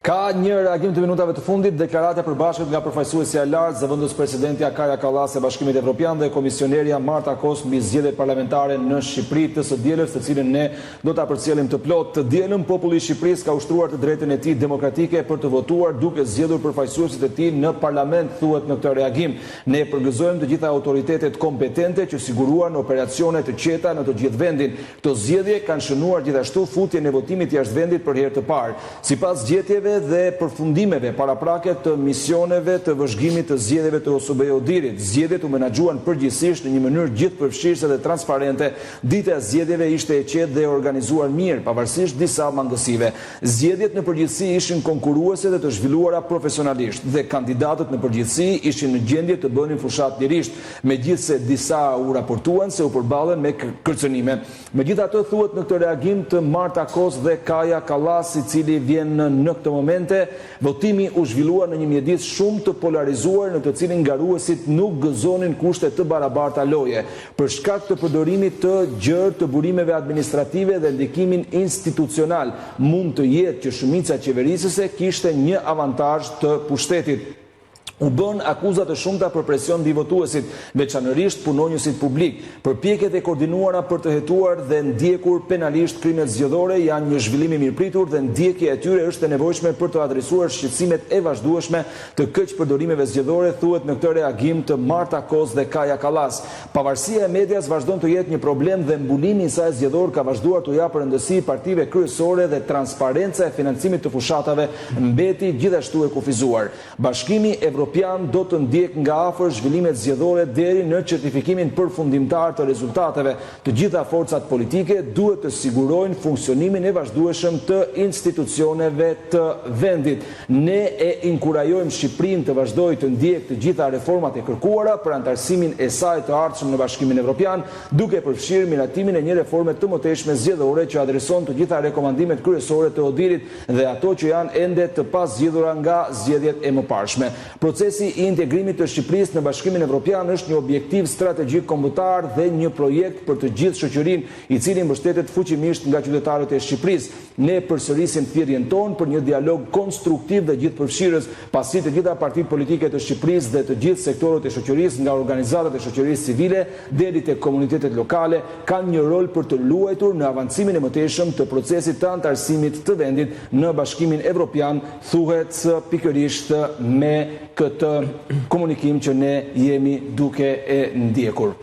Ka një reagim të minutave të fundit, deklarata e përbashkët nga përfaqësuesja e lartë, zëvendës presidentja Kaja Kallas e Bashkimit Evropian dhe komisionerja Marta Kos mbi zgjedhjet parlamentare në Shqipëri të së dielës, të cilën ne do ta përcjellim të plot. Të dielën populli i Shqipërisë ka ushtruar të drejtën e tij demokratike për të votuar duke zgjedhur përfaqësuesit e tij në parlament, thuhet në këtë reagim. Ne përgëzojmë të gjitha autoritetet kompetente që siguruan operacione të qeta në të gjithë vendin. Këto zgjedhje kanë shënuar gjithashtu futjen e votimit jashtë vendit për herë të parë. Sipas zgjedhjeve dhe përfundimeve paraprake të misioneve të vëzhgimit të zgjedhjeve të OSBE-Odirit. Zgjedhjet u menaxhuan përgjithsisht në një mënyrë gjithëpërfshirëse dhe transparente. Dita e zgjedhjeve ishte e qetë dhe e organizuar mirë, pavarësisht disa mangësive. Zgjedhjet në përgjithësi ishin konkurruese dhe të zhvilluara profesionalisht, dhe kandidatët në përgjithësi ishin në gjendje të bënin fushat lirisht, megjithse disa u raportuan se u përballen me kërcënime. Megjithatë, thuhet në këtë reagim të Marta Kos dhe Kaja Kallas, i cili vjen në këtë momente, votimi u zhvillua në një mjedis shumë të polarizuar në të cilin ngaruesit nuk gëzonin kushte të barabarta loje. Për shkak të përdorimit të gjerë të burimeve administrative dhe ndikimin institucional, mund të jetë që shumica qeverisëse kishte një avantazh të pushtetit. U bën akuzat të shumta për presion mbi votuesit, veçanërisht punonjësit publik. Përpjekjet e koordinuara për të hetuar dhe ndjekur penalisht krimet zgjedhore janë një zhvillim i mirëpritur dhe ndjekja e tyre është e nevojshme për të adresuar shqetësimet e vazhdueshme të keq përdorimeve zgjedhore, thuhet në këtë reagim të Marta Kos dhe Kaja Kallas. Pavarësia e medias vazhdon të jetë një problem dhe mbulimi i saj zgjedhor ka vazhduar të japë rëndësi partive kryesore dhe transparenca e financimit të fushatave mbeti gjithashtu e kufizuar. Bashkimi Evropian do të ndjek nga afër zhvillimet zgjedhore deri në certifikimin përfundimtar të rezultateve. Të gjitha forcat politike duhet të sigurojnë funksionimin e vazhdueshëm të institucioneve të vendit. Ne e inkurajojmë Shqipërinë të vazhdojë të ndjek të gjitha reformat e kërkuara për antarësimin e saj të ardhshëm në Bashkimin Evropian, duke përfshirë miratimin e një reforme të mëtejshme zgjedhore që adreson të gjitha rekomandimet kryesore të Odirit dhe ato që janë ende të pazgjedhura nga zgjedhjet e mëparshme. Procesi i integrimit të Shqipërisë në Bashkimin Evropian është një objektiv strategjik kombëtar dhe një projekt për të gjithë shoqërinë, i cili mbështetet fuqimisht nga qytetarët e Shqipërisë. Ne përsërisim thirrjen tonë për një dialog konstruktiv dhe gjithëpërfshirës, pasi të gjitha partitë politike të Shqipërisë dhe të gjithë sektorët e shoqërisë, nga organizatat e shoqërisë civile deri te komunitetet lokale, kanë një rol për të luajtur në avancimin e mëtejshëm të procesit të antarësimit të vendit në Bashkimin Evropian, thuhet pikërisht me këtë komunikim që ne jemi duke e ndjekur.